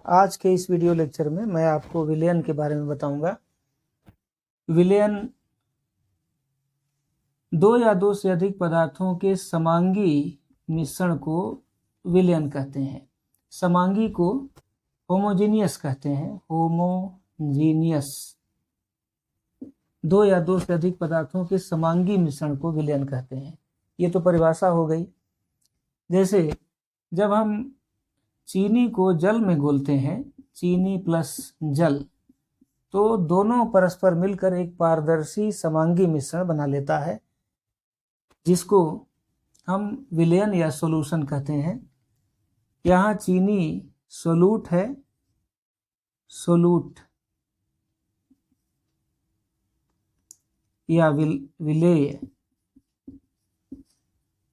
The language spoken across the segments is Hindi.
आज के इस वीडियो लेक्चर में मैं आपको विलयन के बारे में बताऊंगा। विलयन दो या दो से अधिक पदार्थों के समांगी मिश्रण को विलयन कहते हैं। समांगी को होमोजीनियस कहते हैं। होमोजीनियस, दो या दो से अधिक पदार्थों के समांगी मिश्रण को विलयन कहते हैं। ये तो परिभाषा हो गई। जैसे जब हम चीनी को जल में घोलते हैं, चीनी प्लस जल, तो दोनों परस्पर मिलकर एक पारदर्शी समांगी मिश्रण बना लेता है, जिसको हम विलयन या सॉल्यूशन कहते हैं। यहाँ चीनी सोलूट है, सोलूट या विलेय,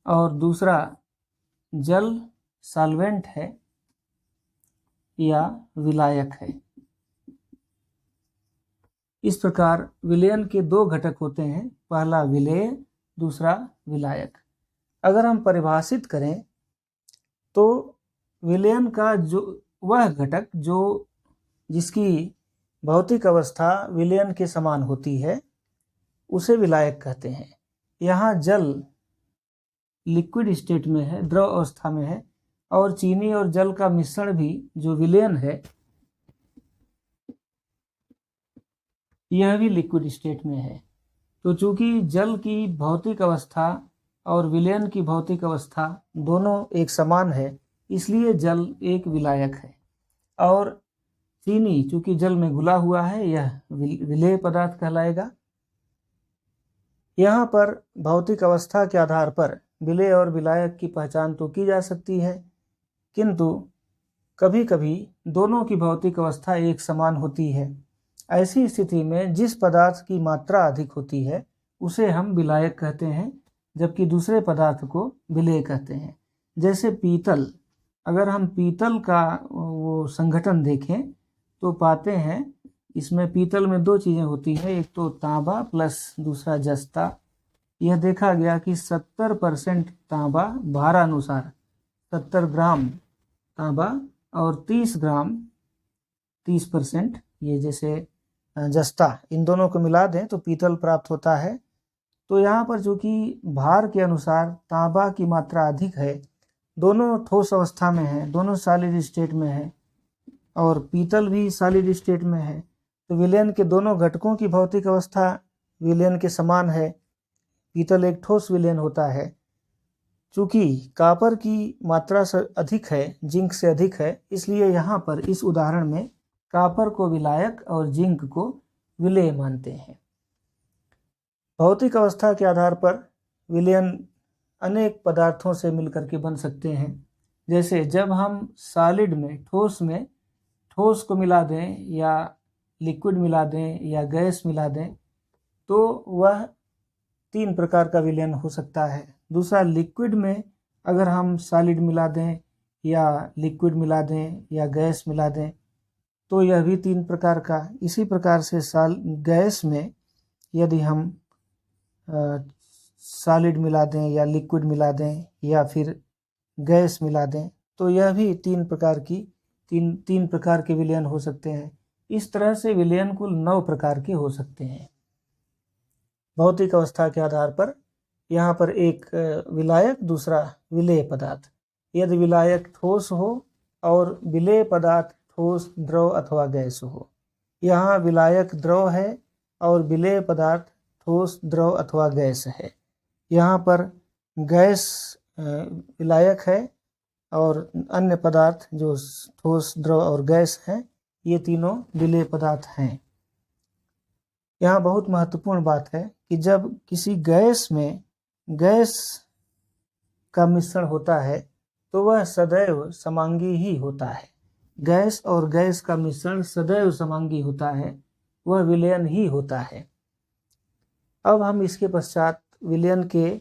और दूसरा जल सॉल्वेंट है या विलायक है। इस प्रकार विलयन के दो घटक होते हैं, पहला विलेय, दूसरा विलायक। अगर हम परिभाषित करें तो विलयन का जो वह घटक जिसकी भौतिक अवस्था विलयन के समान होती है, उसे विलायक कहते हैं। यहाँ जल लिक्विड स्टेट में है, द्रव अवस्था में है, और चीनी और जल का मिश्रण भी जो विलयन है, यह भी लिक्विड स्टेट में है। तो चूंकि जल की भौतिक अवस्था और विलयन की भौतिक अवस्था दोनों एक समान है, इसलिए जल एक विलायक है। और चीनी चूंकि जल में घुला हुआ है, यह विलेय पदार्थ कहलाएगा। यहाँ पर भौतिक अवस्था के आधार पर विलेय और विलायक की पहचान तो की जा सकती है, किंतु कभी कभी दोनों की भौतिक अवस्था एक समान होती है। ऐसी स्थिति में जिस पदार्थ की मात्रा अधिक होती है उसे हम विलायक कहते हैं, जबकि दूसरे पदार्थ को विलेय कहते हैं। जैसे पीतल, अगर हम पीतल का वो संघटन देखें तो पाते हैं इसमें पीतल में दो चीज़ें होती हैं, एक तो तांबा प्लस दूसरा जस्ता। यह देखा गया कि 70% तांबा भारानुसार 70 ग्राम तांबा और 30 ग्राम 30% ये जैसे जस्ता, इन दोनों को मिला दें तो पीतल प्राप्त होता है। तो यहाँ पर जो कि भार के अनुसार तांबा की मात्रा अधिक है, दोनों ठोस अवस्था में है, दोनों सॉलिड स्टेट में है, और पीतल भी सॉलिड स्टेट में है। तो विलयन के दोनों घटकों की भौतिक अवस्था विलयन के समान है। पीतल एक ठोस विलयन होता है। चूंकि कॉपर की मात्रा से अधिक है, जिंक से अधिक है, इसलिए यहाँ पर इस उदाहरण में कॉपर को विलायक और जिंक को विलेय मानते हैं। भौतिक अवस्था के आधार पर विलयन अनेक पदार्थों से मिलकर के बन सकते हैं। जैसे जब हम सॉलिड में ठोस को मिला दें, या लिक्विड मिला दें, या गैस मिला दें, तो वह 3 प्रकार का विलयन हो सकता है। दूसरा, लिक्विड में अगर हम सॉलिड मिला दें, या लिक्विड मिला दें, या गैस मिला दें, तो यह भी 3 प्रकार का। इसी प्रकार से गैस में यदि हम सॉलिड मिला दें, या लिक्विड मिला दें, या फिर गैस मिला दें, तो यह भी 3 प्रकार के विलयन हो सकते हैं। इस तरह से विलयन कुल 9 प्रकार के हो सकते हैं। भौतिक अवस्था के आधार पर यहाँ पर एक विलायक, दूसरा विलेय पदार्थ। यदि विलायक ठोस हो और विलेय पदार्थ ठोस, द्रव अथवा गैस हो। यहाँ विलायक द्रव है और विलेय पदार्थ ठोस, द्रव अथवा गैस है। यहाँ पर गैस विलायक है और अन्य पदार्थ जो ठोस, द्रव और गैस हैं, ये तीनों विलेय पदार्थ हैं। यहाँ बहुत महत्वपूर्ण बात है कि जब किसी गैस में गैस का मिश्रण होता है तो वह सदैव समांगी ही होता है। गैस और गैस का मिश्रण सदैव समांगी होता है, वह विलयन ही होता है। अब हम इसके पश्चात विलयन के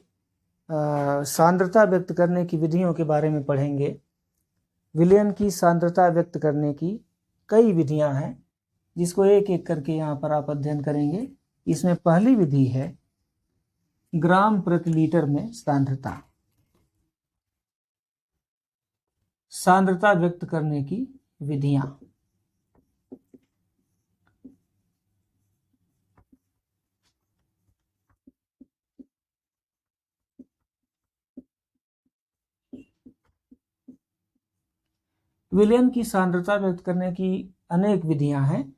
सांद्रता व्यक्त करने की विधियों के बारे में पढ़ेंगे। विलयन की सांद्रता व्यक्त करने की कई विधियां हैं, जिसको एक एक करके यहाँ पर आप अध्ययन करेंगे। इसमें पहली विधि है ग्राम प्रति लीटर में सांद्रता। सांद्रता व्यक्त करने की विधियां। विलयन की सांद्रता व्यक्त करने की अनेक विधियां हैं।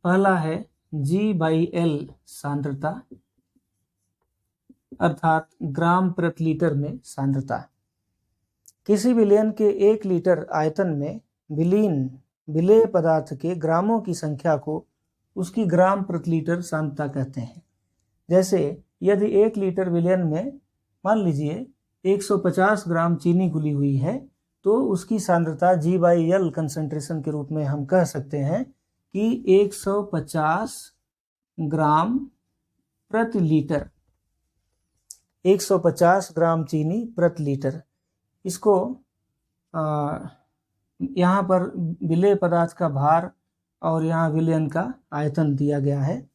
पहला है G/L सांद्रता, अर्थात ग्राम प्रति लीटर में सांद्रता। किसी विलयन के 1 लीटर आयतन में विलेय पदार्थ के ग्रामों की संख्या को उसकी ग्राम प्रति लीटर सांद्रता कहते हैं। जैसे यदि 1 लीटर विलयन में मान लीजिए 150 ग्राम चीनी घुली हुई है, तो उसकी सांद्रता G/L कंसंट्रेशन के रूप में हम कह सकते हैं कि 150 ग्राम प्रति लीटर, 150 ग्राम चीनी प्रति लीटर। इसको यहाँ पर विलेय पदार्थ का भार और यहाँ विलयन का आयतन दिया गया है,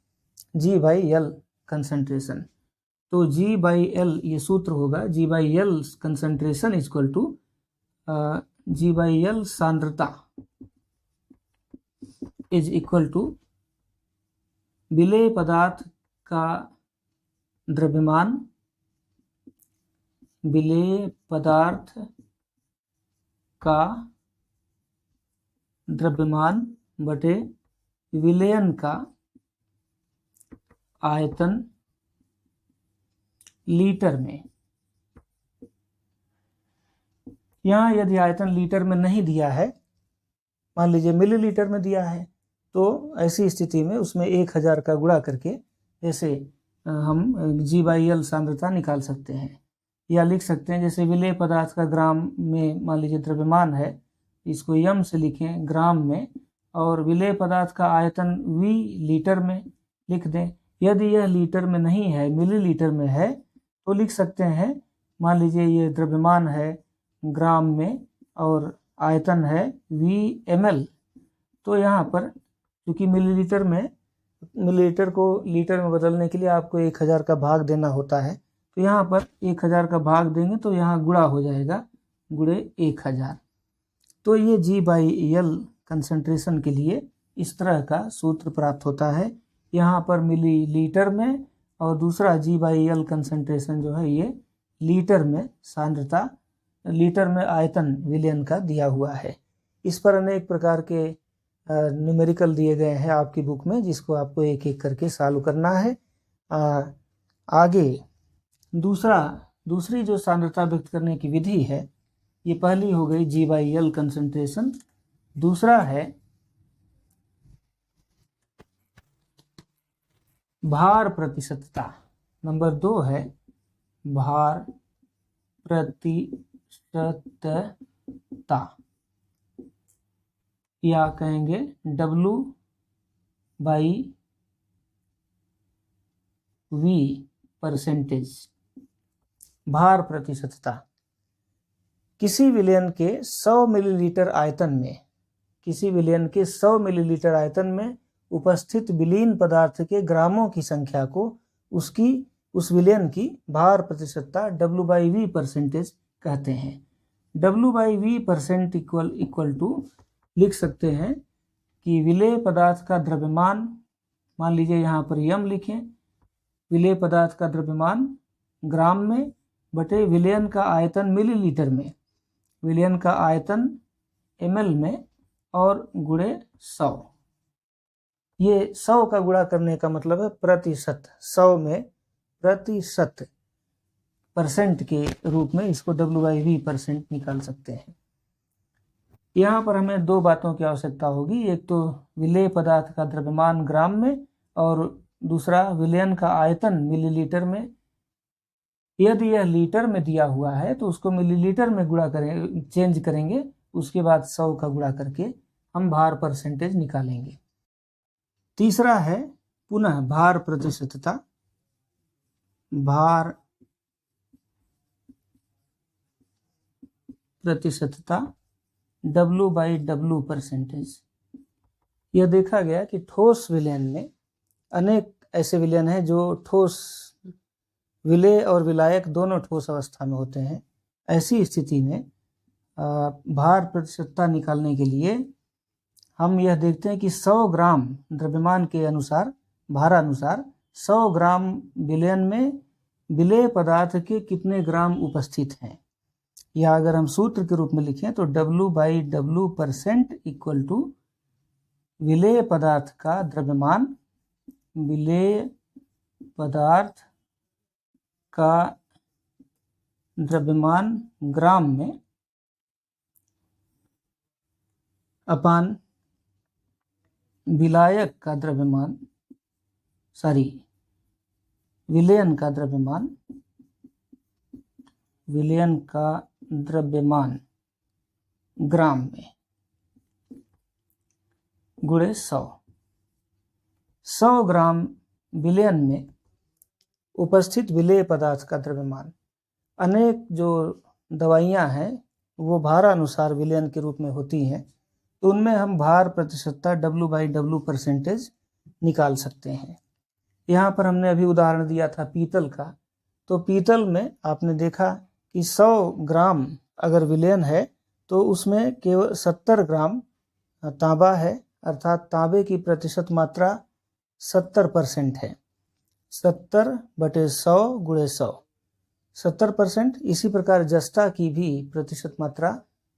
G/L कंसंट्रेशन। तो G/L ये सूत्र होगा, G/L concentration equal to G/L सांद्रता इज इक्वल टू विलेय पदार्थ का द्रव्यमान, विलेय पदार्थ का द्रव्यमान बटे विलयन का आयतन लीटर में। यहाँ यदि आयतन लीटर में नहीं दिया है, मान लीजिए मिलीलीटर में दिया है, तो ऐसी स्थिति में उसमें 1000 का गुणा करके जैसे हम G/L सांद्रता निकाल सकते हैं, या लिख सकते हैं जैसे विलेय पदार्थ का ग्राम में मान लीजिए द्रव्यमान है, इसको m से लिखें ग्राम में, और विलेय पदार्थ का आयतन V लीटर में लिख दें। यदि यह लीटर में नहीं है, मिलीलीटर में है, तो लिख सकते हैं मान लीजिए ये द्रव्यमान है ग्राम में और आयतन है VmL। तो यहाँ पर क्योंकि मिलीलीटर को लीटर में बदलने के लिए आपको 1000 का भाग देना होता है, तो यहाँ पर 1000 का भाग देंगे तो यहाँ गुणा हो जाएगा, गुणे 1000। तो ये G/L कंसंट्रेशन के लिए इस तरह का सूत्र प्राप्त होता है, यहाँ पर मिलीलीटर में, और दूसरा G/L कंसंट्रेशन जो है ये लीटर में सांद्रता, लीटर में आयतन विलयन का दिया हुआ है। इस पर अनेक प्रकार के न्यूमेरिकल दिए गए हैं आपकी बुक में, जिसको आपको एक एक करके सॉल्व करना है। आगे दूसरी जो सांद्रता व्यक्त करने की विधि है, ये पहली हो गई G/L कंसंट्रेशन, दूसरा है भार प्रतिशतता, नंबर 2 है भार प्रतिशतता, या कहेंगे W/V परसेंटेज। भार प्रतिशतता किसी विलयन के 100 मिलीलीटर आयतन में उपस्थित विलीन पदार्थ के ग्रामों की संख्या को उस विलयन की भार प्रतिशतता W/V परसेंटेज कहते हैं। W/V परसेंट इक्वल टू लिख सकते हैं कि विलेय पदार्थ का द्रव्यमान, मान लीजिए यहाँ पर m लिखें, विलेय पदार्थ का द्रव्यमान ग्राम में बटे विलयन का आयतन मिलीलीटर में, विलयन का आयतन ml में, और गुणे 100। ये 100 का गुणा करने का मतलब है प्रतिशत, 100 में प्रतिशत, परसेंट के रूप में इसको W/V परसेंट निकाल सकते हैं। यहाँ पर हमें 2 बातों की आवश्यकता होगी, एक तो विलेय पदार्थ का द्रव्यमान ग्राम में, और दूसरा विलयन का आयतन मिलीलीटर में। यदि यह लीटर में दिया हुआ है तो उसको मिलीलीटर में गुणा करेंगे, चेंज करेंगे, उसके बाद 100 का गुणा करके हम भार परसेंटेज निकालेंगे। तीसरा है पुनः भार प्रतिशतता, भार प्रतिशतता W/W परसेंटेज। यह देखा गया कि ठोस विलयन में अनेक ऐसे विलयन हैं जो ठोस, विलेय और विलायक दोनों ठोस अवस्था में होते हैं। ऐसी स्थिति में भार प्रतिशतता निकालने के लिए हम यह देखते हैं कि 100 ग्राम द्रव्यमान के अनुसार, भारानुसार 100 ग्राम विलयन में विलेय पदार्थ के कितने ग्राम उपस्थित हैं। या अगर हम सूत्र के रूप में लिखें तो W/W% इक्वल टू विलेय पदार्थ का द्रव्यमान, विलेय पदार्थ का द्रव्यमान ग्राम में अपान विलायक का द्रव्यमान, विलयन का द्रव्यमान, विलयन का द्रव्यमान ग्राम में गुणे 100। 100 ग्राम विलयन में उपस्थित विलेय पदार्थ का द्रव्यमान। अनेक जो दवाइयाँ हैं वो भारानुसार विलयन के रूप में होती हैं, तो उनमें हम भार प्रतिशतता W/W% निकाल सकते हैं। यहाँ पर हमने अभी उदाहरण दिया था पीतल का, तो पीतल में आपने देखा कि 100 ग्राम अगर विलयन है तो उसमें केवल 70 ग्राम तांबा है, अर्थात तांबे की प्रतिशत मात्रा 70% है। 70/100 गुणे 100, 70%। इसी प्रकार जस्ता की भी प्रतिशत मात्रा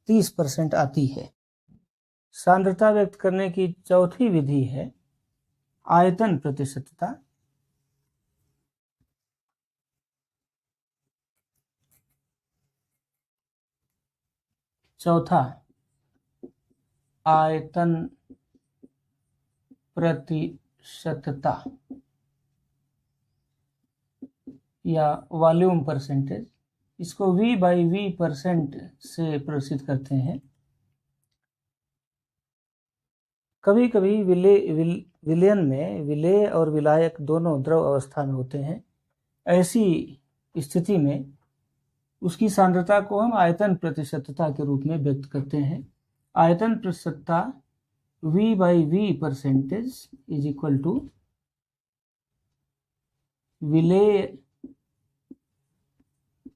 30% आती है। सांद्रता व्यक्त करने की चौथी विधि है आयतन प्रतिशतता। चौथा आयतन प्रतिशतता या वॉल्यूम परसेंटेज, इसको V/V% से प्रदर्शित करते हैं। कभी कभी विलयन में विलेय और विलायक दोनों द्रव अवस्था में होते हैं। ऐसी स्थिति में उसकी सांद्रता को हम आयतन प्रतिशतता के रूप में व्यक्त करते हैं। आयतन प्रतिशतता V/V% इज इक्वल टू विलेय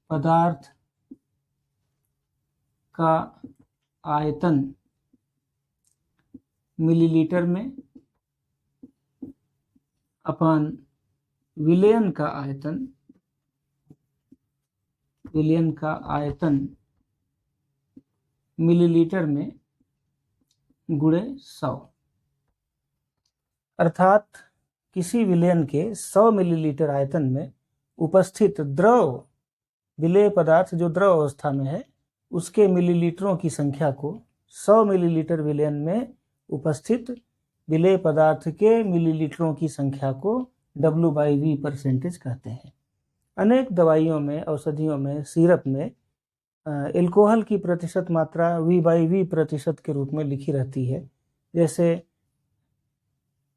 पदार्थ का आयतन मिलीलीटर में अपान विलयन का आयतन मिलीलीटर में गुणे 100। अर्थात किसी विलयन के 100 मिलीलीटर आयतन में उपस्थित द्रव विलेय पदार्थ जो द्रव अवस्था में है उसके मिलीलीटरों की संख्या को 100 मिलीलीटर विलयन में उपस्थित विलेय पदार्थ के मिलीलीटरों की संख्या को W/V% कहते हैं। अनेक दवाइयों में, औषधियों में, सिरप में एल्कोहल की प्रतिशत मात्रा V/V% के रूप में लिखी रहती है, जैसे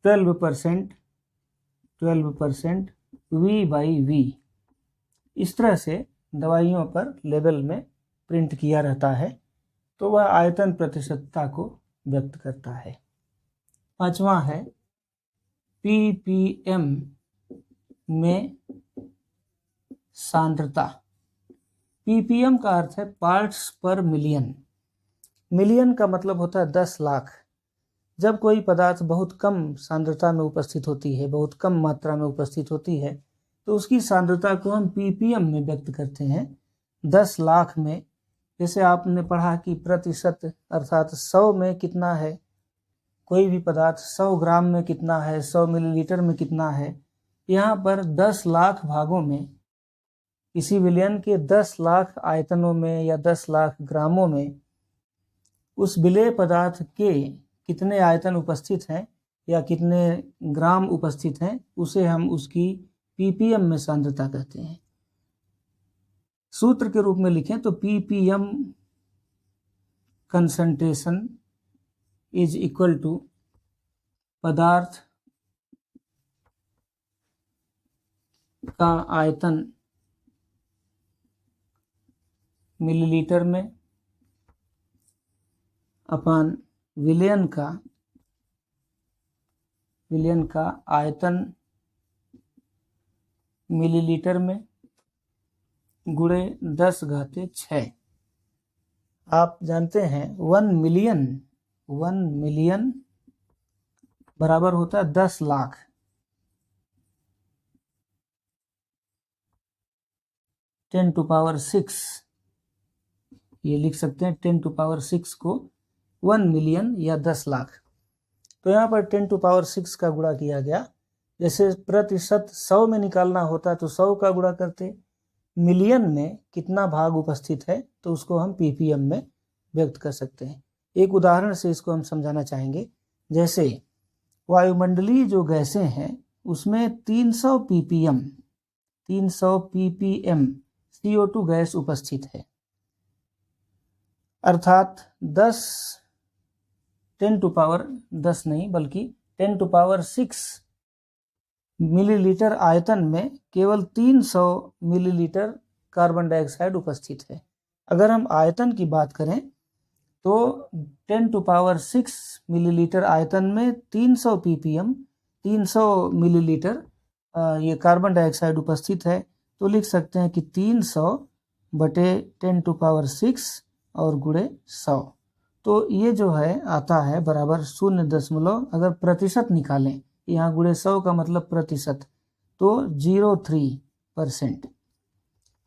12% V/V। इस तरह से दवाइयों पर लेबल में प्रिंट किया रहता है, तो वह आयतन प्रतिशतता को व्यक्त करता है। पांचवा है ppm में सांद्रता। ppm का अर्थ है पार्ट्स पर मिलियन। मिलियन का मतलब होता है 10 लाख। जब कोई पदार्थ बहुत कम सांद्रता में उपस्थित होती है, बहुत कम मात्रा में उपस्थित होती है, तो उसकी सांद्रता को हम ppm में व्यक्त करते हैं, 10 लाख में। जैसे आपने पढ़ा कि प्रतिशत अर्थात 100 में कितना है, कोई भी पदार्थ 100 ग्राम में कितना है, 100 मिलीलीटर में कितना है। यहाँ पर 10 लाख भागों में, किसी विलयन के 10 लाख आयतनों में या 10 लाख ग्रामों में उस विलेय पदार्थ के कितने आयतन उपस्थित हैं या कितने ग्राम उपस्थित हैं, उसे हम उसकी ppm में सांद्रता कहते हैं। सूत्र के रूप में लिखें तो ppm concentration is equal to पदार्थ का आयतन मिलीलीटर में अपान विलयन का आयतन मिलीलीटर में गुणे 10⁻⁶। आप जानते हैं 1 मिलियन बराबर होता है 10 लाख। 10⁶ ये लिख सकते हैं 10⁶ को 1 मिलियन या 10 लाख। तो यहाँ पर 10⁶ का गुणा किया गया। जैसे प्रतिशत 100 में निकालना होता तो 100 का गुणा करते, मिलियन में कितना भाग उपस्थित है तो उसको हम ppm में व्यक्त कर सकते हैं। एक उदाहरण से इसको हम समझाना चाहेंगे। जैसे वायुमंडलीय जो गैसें हैं उसमें 300 ppm CO2 गैस उपस्थित है, अर्थात 10 नहीं बल्कि 10⁶ मिलीलीटर आयतन में केवल 300 मिलीलीटर कार्बन डाइऑक्साइड उपस्थित है। अगर हम आयतन की बात करें तो 10⁶ मिलीलीटर आयतन में 300 ppm 300 मिलीलीटर ये कार्बन डाइऑक्साइड उपस्थित है। तो लिख सकते हैं कि 300 बटे 10⁶ और गुणे 100। तो ये जो है आता है बराबर 0, अगर प्रतिशत निकालें, यहाँ गुणे 100 का मतलब प्रतिशत, तो 0.03%।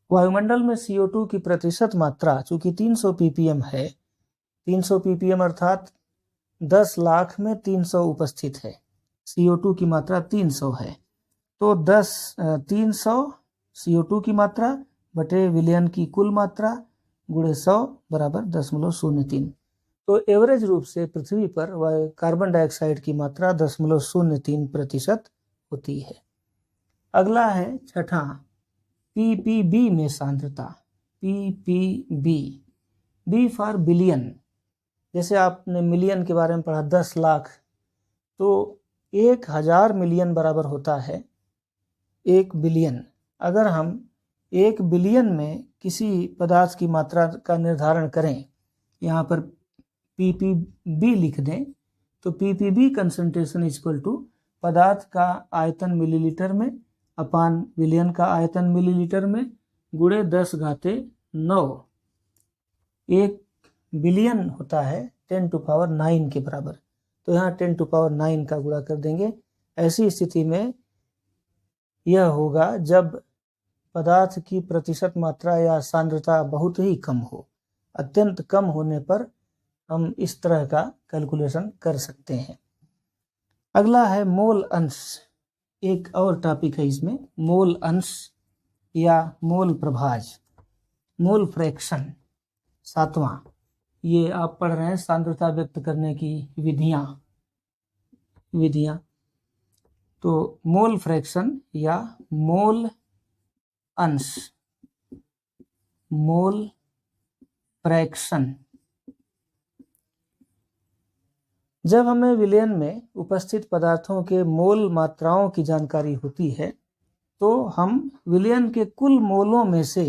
वायुमंडल में CO2 की प्रतिशत मात्रा चूंकि 300 ppm है, 300 ppm अर्थात 10 लाख में 300 उपस्थित है, CO2 की मात्रा 300 है। तो 300 CO2 की मात्रा बटे विलयन की कुल मात्रा गुणे 100 बराबर 0.03। तो एवरेज रूप से पृथ्वी पर कार्बन डाइऑक्साइड की मात्रा 0.03% होती है। अगला है छठा, ppb में सांद्रता। ppb, B for billion. जैसे आपने मिलियन के बारे में पढ़ा, 10 लाख, तो 1000 मिलियन बराबर होता है 1 बिलियन। अगर हम 1 बिलियन में किसी पदार्थ की मात्रा का निर्धारण करें, यहाँ पर ppb लिख दें, तो ppb कंसंट्रेशन इक्वल टू पदार्थ का आयतन मिलीलीटर में अपान विलयन का आयतन मिलीलीटर में गुणे 10⁹ 1 बिलियन होता है 10⁹ के बराबर। तो यहाँ 10⁹ का गुणा कर देंगे। ऐसी स्थिति में यह होगा जब पदार्थ की प्रतिशत मात्रा या सांद्रता बहुत ही कम हो। अत्यंत कम होने पर हम इस तरह का कैलकुलेशन कर सकते हैं। अगला है मोल अंश। एक और टॉपिक है इसमें, मोल अंश या मोल प्रभाज, मोल फ्रैक्शन। 7वां, ये आप पढ़ रहे हैं सांद्रता व्यक्त करने की विधियां। तो मोल फ्रैक्शन या मोल अंश, मोल फ्रैक्शन। जब हमें विलयन में उपस्थित पदार्थों के मोल मात्राओं की जानकारी होती है तो हम विलयन के कुल मोलों में से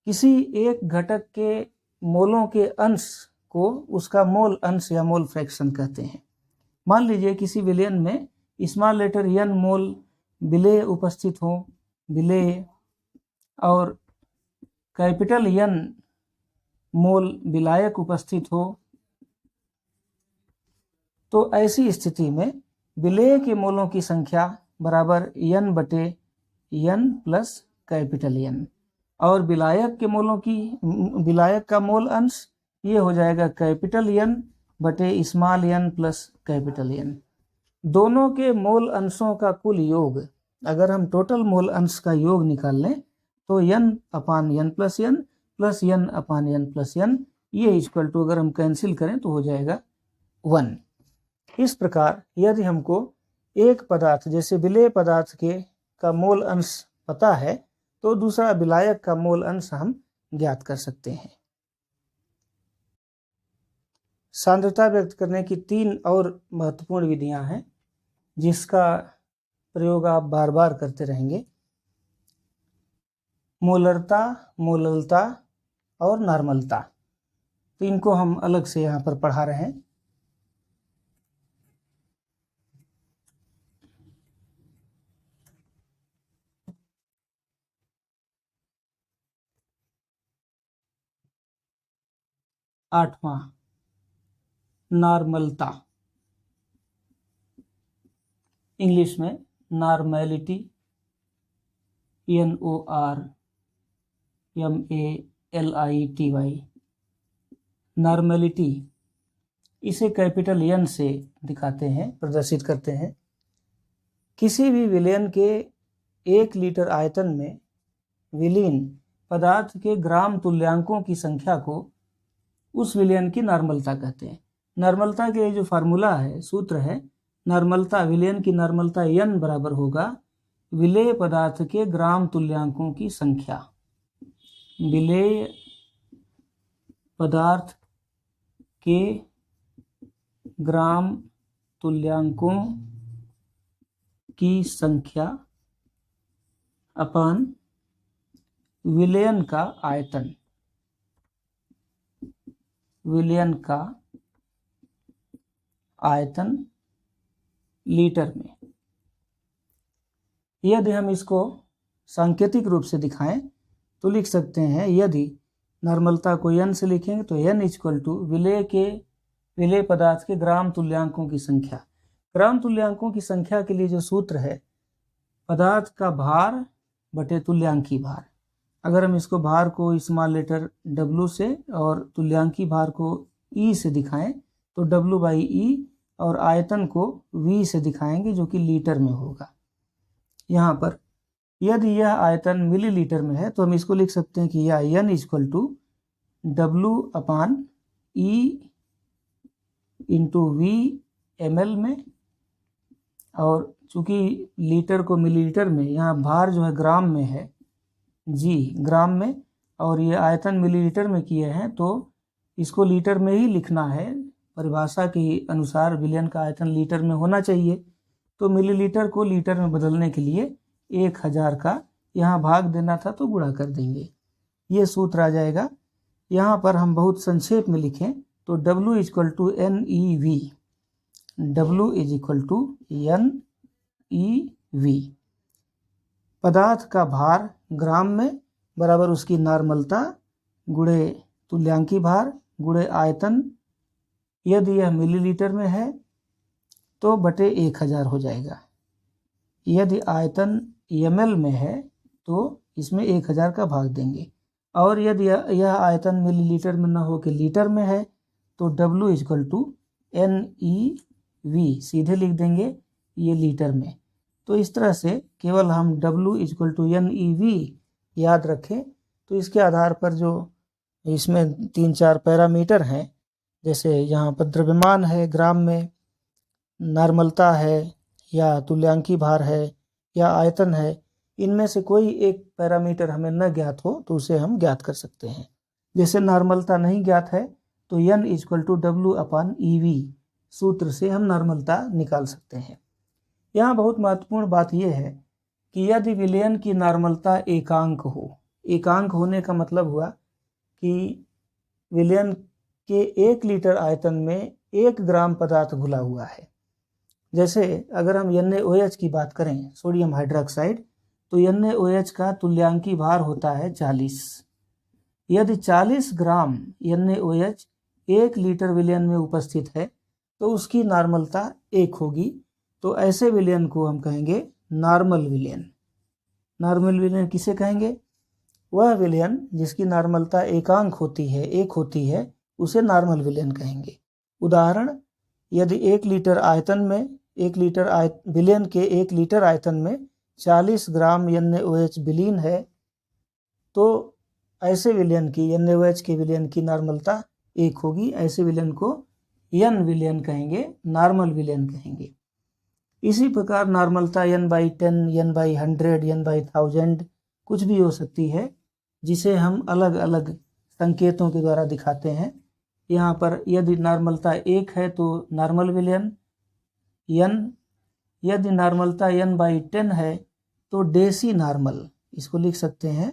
किसी एक घटक के मोलों के अंश को उसका मोल अंश या मोल फ्रैक्शन कहते हैं। मान लीजिए किसी विलयन में स्मॉल लेटर n मोल विलेय उपस्थित हो, विलेय, और कैपिटल N मोल विलायक उपस्थित हो, तो ऐसी स्थिति में विलेय के मोलों की संख्या बराबर n बटे n प्लस कैपिटल N, और विलायक के मोलों की, विलायक का मोल अंश ये हो जाएगा कैपिटल N बटे small n plus capital N। दोनों के मोल अंशों का कुल योग, अगर हम टोटल मोल अंश का योग निकाल लें तो n/n plus n plus n/n plus n, ये इक्वल टू अगर हम कैंसिल करें तो हो जाएगा 1। इस प्रकार यदि हमको एक पदार्थ जैसे विलेय पदार्थ का मोल अंश पता है तो दूसरा विलायक का मोल अंश हम ज्ञात कर सकते हैं। सांद्रता व्यक्त करने की 3 और महत्वपूर्ण विधियां हैं जिसका प्रयोग आप बार बार करते रहेंगे। मोलरता, मोललता और नॉर्मलता। तो इनको हम अलग से यहाँ पर पढ़ा रहे हैं। आठवां, नॉर्मलता, इंग्लिश में नॉर्मेलिटी, NORMALITY। नॉर्मेलिटी, इसे कैपिटल एन से दिखाते हैं, प्रदर्शित करते हैं। किसी भी विलयन के 1 लीटर आयतन में विलीन पदार्थ के ग्राम तुल्यांकों की संख्या को उस विलयन की नॉर्मलता कहते हैं। नॉर्मलता के जो फार्मूला है, सूत्र है, नॉर्मलता, विलयन की नॉर्मलता n बराबर होगा विलेय पदार्थ के ग्राम तुल्यांकों की संख्या। विलेय पदार्थ के ग्राम तुल्यांकों की संख्या अपान विलयन का आयतन, विलयन का आयतन लीटर में। यदि हम इसको सांकेतिक रूप से दिखाएं तो लिख सकते हैं, यदि नॉर्मलता को n से लिखेंगे तो n इक्वल टू विलेय पदार्थ के ग्राम तुल्यांकों की संख्या। ग्राम तुल्यांकों की संख्या के लिए जो सूत्र है, पदार्थ का भार बटे तुल्यांकी भार। अगर हम इसको भार को स्मॉल लेटर W से और तुल्यांकी भार को E से दिखाएं तो W/E, और आयतन को V से दिखाएंगे जो कि लीटर में होगा। यहाँ पर यदि यह आयतन मिलीलीटर में है तो हम इसको लिख सकते हैं कि यह n equal to W/E into V ml में, और चूंकि लीटर को मिलीलीटर में, यहाँ भार जो है ग्राम में है, G ग्राम में, और ये आयतन मिलीलीटर में किए हैं तो इसको लीटर में ही लिखना है। परिभाषा के अनुसार विलयन का आयतन लीटर में होना चाहिए, तो मिलीलीटर को लीटर में बदलने के लिए 1000 का यहाँ भाग देना था तो गुणा कर देंगे, ये सूत्र आ जाएगा। यहाँ पर हम बहुत संक्षेप में लिखें तो W equal to NeV, W is equal to NeV। पदार्थ का भार ग्राम में बराबर उसकी नॉर्मलता गुणे तुल्यांकी भार गुणे आयतन, यदि यह मिलीलीटर में है तो बटे 1000 हो जाएगा। यदि आयतन ml में है तो इसमें 1000 का भाग देंगे, और यदि यह आयतन मिलीलीटर में न हो के लीटर में है तो W इक्वल टू NeV सीधे लिख देंगे, ये लीटर में। तो इस तरह से केवल हम W इक्वल टू NeV याद रखें तो इसके आधार पर जो इसमें 3-4 पैरामीटर हैं, जैसे यहाँ पर द्रव्यमान है ग्राम में, नॉर्मलता है, या तुल्यांकी भार है, या आयतन है, इनमें से कोई एक पैरामीटर हमें न ज्ञात हो तो उसे हम ज्ञात कर सकते हैं। जैसे नॉर्मलता नहीं ज्ञात है तो n इक्वल टू W/EV सूत्र से हम नॉर्मलता निकाल सकते हैं। यहाँ बहुत महत्वपूर्ण बात यह है कि यदि विलयन की नॉर्मलता एकांक हो, एकांक होने का मतलब हुआ कि विलयन के 1 लीटर आयतन में 1 ग्राम पदार्थ घुला हुआ है। जैसे अगर हम NaOH की बात करें, सोडियम हाइड्रोक्साइड, तो NaOH का तुल्यांकी भार होता है 40। यदि 40 ग्राम NaOH 1 लीटर विलयन में उपस्थित है तो उसकी नॉर्मलता 1 होगी। तो ऐसे विलयन को हम कहेंगे नॉर्मल विलयन। नॉर्मल विलयन किसे कहेंगे? वह विलयन जिसकी नॉर्मलता एकांक होती है, 1 होती है, उसे नॉर्मल विलयन कहेंगे। उदाहरण, यदि 1 लीटर आयतन में विलयन के 1 लीटर आयतन में 40 ग्राम NaOH विलीन है तो ऐसे विलयन की, NaOH के विलयन की नॉर्मलता 1 होगी। ऐसे विलयन को n विलयन कहेंगे, नॉर्मल विलयन कहेंगे। इसी प्रकार नॉर्मलता n/10, n/100, n/1000 कुछ भी हो सकती है, जिसे हम अलग अलग संकेतों के द्वारा दिखाते हैं। यहाँ पर यदि नॉर्मलता 1 है तो नॉर्मल विलयन n, यदि नॉर्मलता n/10 है तो डेसी नॉर्मल, इसको लिख सकते हैं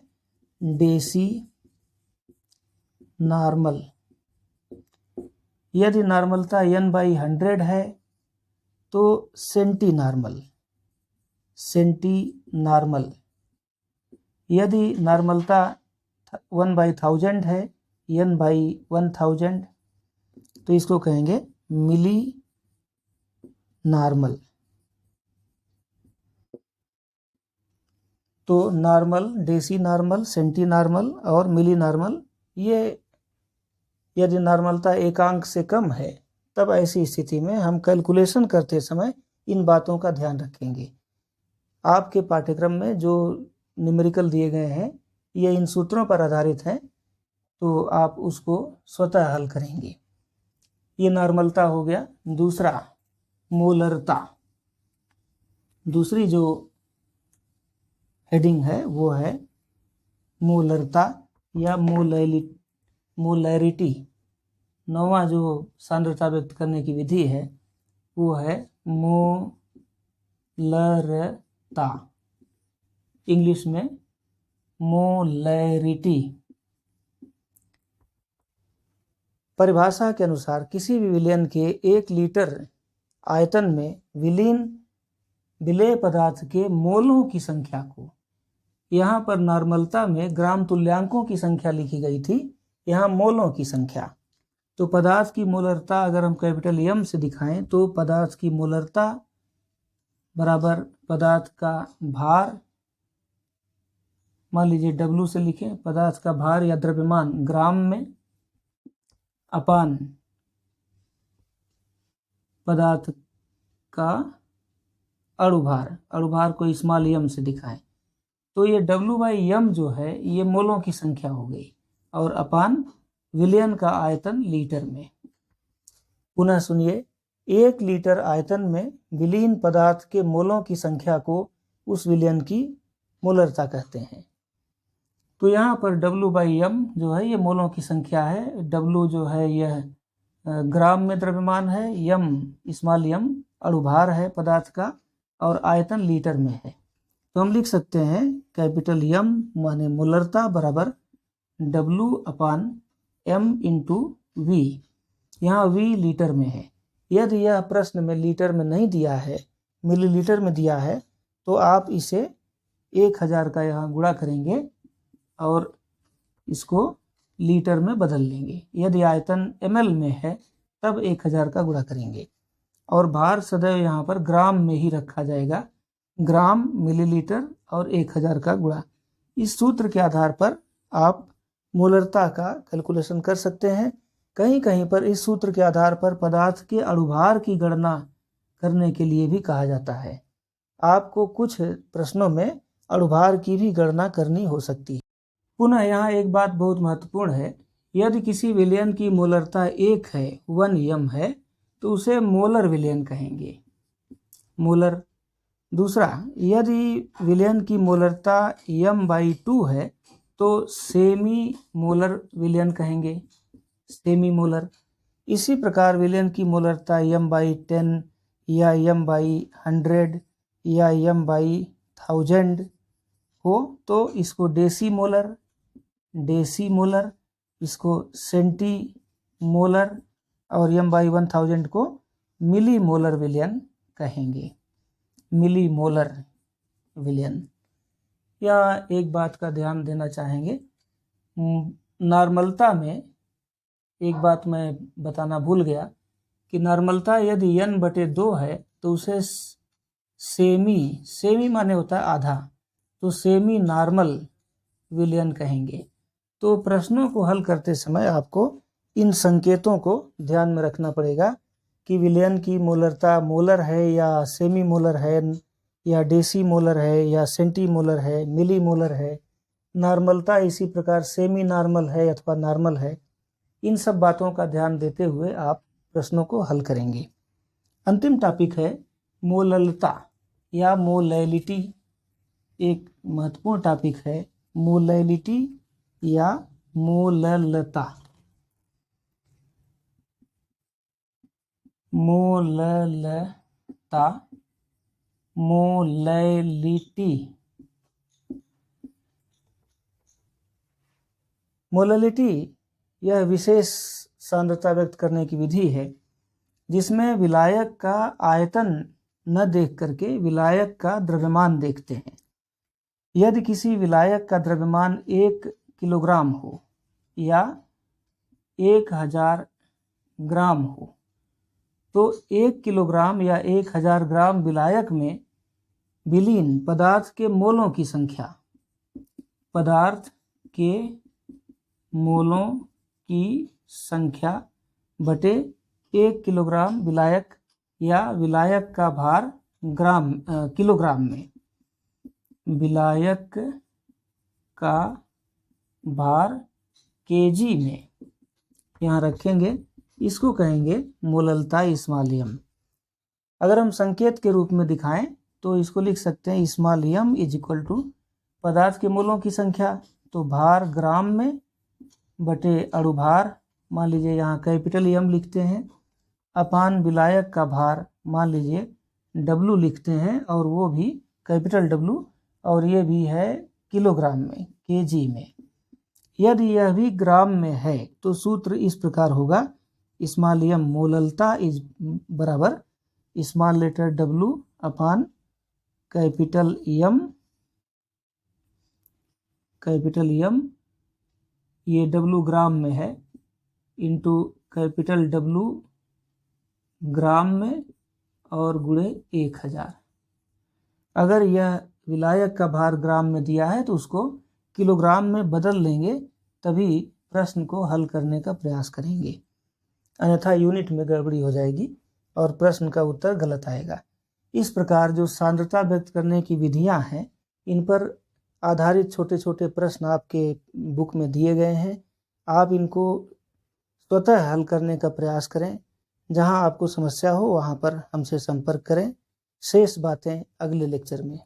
डेसी नॉर्मल। यदि नॉर्मलता n/100 है तो सेंटी नॉर्मल, सेंटी नॉर्मल। यदि नॉर्मलता 1/1000 है, n/1000, तो इसको कहेंगे मिली नॉर्मल। तो normal, deci normal, centi normal और मिली नॉर्मल, ये यदि नॉर्मलता एकांक से कम है तब ऐसी स्थिति में हम कैलकुलेशन करते समय इन बातों का ध्यान रखेंगे। आपके पाठ्यक्रम में जो न्यूमेरिकल दिए गए हैं ये इन सूत्रों पर आधारित हैं, तो आप उसको स्वतः हल करेंगे। ये नॉर्मलता हो गया। दूसरा मोलरता, दूसरी जो हेडिंग है वो है मोलरता या मोलैरिटी। नौवां जो सांद्रता व्यक्त करने की विधि है वो है मोलरता, इंग्लिश में मोलैरिटी। परिभाषा के अनुसार किसी भी विलयन के 1 लीटर आयतन में विलेय पदार्थ के मोलों की संख्या को, यहाँ पर नॉर्मलता में ग्राम तुल्यांकों की संख्या लिखी गई थी, यहाँ मोलों की संख्या। तो पदार्थ की मोलरता अगर हम कैपिटल एम से दिखाएं तो पदार्थ की मोलरता बराबर पदार्थ का भार, मान लीजिए W से लिखें, पदार्थ का भार या द्रव्यमान ग्राम में अपान पदार्थ का अणुभार, अणुभार को स्मॉल एम से दिखाएं तो ये W/m जो है ये मोलों की संख्या हो गई, और अपान विलयन का आयतन लीटर में। पुनः सुनिए, 1 लीटर आयतन में विलीन पदार्थ के मोलों की संख्या को उस विलयन की मोलरता कहते हैं। तो यहाँ पर W/m जो है ये मोलों की संख्या है। W जो है यह ग्राम में द्रव्यमान है, m स्मॉल m अणुभार है पदार्थ का, और आयतन लीटर में है। तो हम लिख सकते हैं कैपिटल M माने मोलरता बराबर W/m इंटू V। यहाँ V लीटर में है। यदि यह प्रश्न में लीटर में नहीं दिया है, मिलीलीटर में दिया है, तो आप इसे 1000 का यहाँ गुणा करेंगे और इसको लीटर में बदल लेंगे। यदि आयतन ml में है तब 1000 का गुणा करेंगे, और भार सदैव यहाँ पर ग्राम में ही रखा जाएगा, ग्राम मिलीलीटर और 1000 का गुणा। इस सूत्र के आधार पर आप मोलरता का कैलकुलेशन कर सकते हैं। कहीं कहीं पर इस सूत्र के आधार पर पदार्थ के अणुभार की गणना करने के लिए भी कहा जाता है। आपको कुछ प्रश्नों में अणुभार की भी गणना करनी हो सकती है। पुनः यहाँ एक बात बहुत महत्वपूर्ण है, यदि किसी विलयन की मोलरता 1 है, 1m है, तो उसे मोलर विलयन कहेंगे, मोलर। दूसरा, यदि विलयन की मोलरता m/2 है तो सेमी मोलर विलयन कहेंगे, सेमी मोलर। इसी प्रकार विलयन की मोलरता m/10 या m/100 या m/1000 हो तो इसको डेसीमोलर, डेसीमोलर, इसको सेंटीमोलर, और m/1000 को मिलीमोलर विलयन कहेंगे, मिलीमोलर विलयन। या एक बात का ध्यान देना चाहेंगे, नॉर्मलता में एक बात मैं बताना भूल गया कि नॉर्मलता यदि n/2 है तो उसे सेमी माने होता है आधा, तो सेमी नॉर्मल विलयन कहेंगे। तो प्रश्नों को हल करते समय आपको इन संकेतों को ध्यान में रखना पड़ेगा कि विलयन की मोलरता मोलर है या सेमी मोलर है, या डेसीमोलर है या सेंटीमोलर है, मिलीमोलर है, नॉर्मलता इसी प्रकार सेमी नॉर्मल है अथवा नॉर्मल है। इन सब बातों का ध्यान देते हुए आप प्रश्नों को हल करेंगे। अंतिम टॉपिक है मोललता या मोलैलिटी। एक महत्वपूर्ण टॉपिक है मोलैलिटी या मोललता। मोललता, मोलैलिटी। मोलैलिटी यह विशेष सांद्रता व्यक्त करने की विधि है जिसमें विलायक का आयतन न देख करके विलायक का द्रव्यमान देखते हैं। यदि किसी विलायक का द्रव्यमान 1 किलोग्राम हो या 1000 ग्राम हो तो 1 किलोग्राम या 1000 ग्राम विलायक में विलीन पदार्थ के मोलों की संख्या, पदार्थ के मोलों की संख्या बटे 1 किलोग्राम विलायक या विलायक का भार किलोग्राम में। विलायक का भार केजी में यहाँ रखेंगे, इसको कहेंगे मोललता स्मॉल एम। अगर हम संकेत के रूप में दिखाएं तो इसको लिख सकते हैं small M is equal to पदार्थ के मोलों की संख्या, तो भार ग्राम में बटे अणुभार, मान लीजिए यहाँ कैपिटल एम लिखते हैं, अपान विलायक का भार मान लीजिए डब्लू लिखते हैं, और वो भी कैपिटल डब्लू, और ये भी है किलोग्राम में, केजी में। यदि यह भी ग्राम में है तो सूत्र इस प्रकार होगा, स्मॉल एम मोललता इज बराबर स्मॉल लेटर डब्लू अपान कैपिटल एम, ये डब्लू ग्राम में है, इंटू कैपिटल डब्लू ग्राम में और गुणे 1000। अगर यह विलायक का भार ग्राम में दिया है तो उसको किलोग्राम में बदल लेंगे, तभी प्रश्न को हल करने का प्रयास करेंगे, अन्यथा यूनिट में गड़बड़ी हो जाएगी और प्रश्न का उत्तर गलत आएगा। इस प्रकार जो सांद्रता व्यक्त करने की विधियां हैं, इन पर आधारित छोटे छोटे प्रश्न आपके बुक में दिए गए हैं। आप इनको स्वतः हल करने का प्रयास करें। जहां आपको समस्या हो वहां पर हमसे संपर्क करें। शेष बातें अगले लेक्चर में।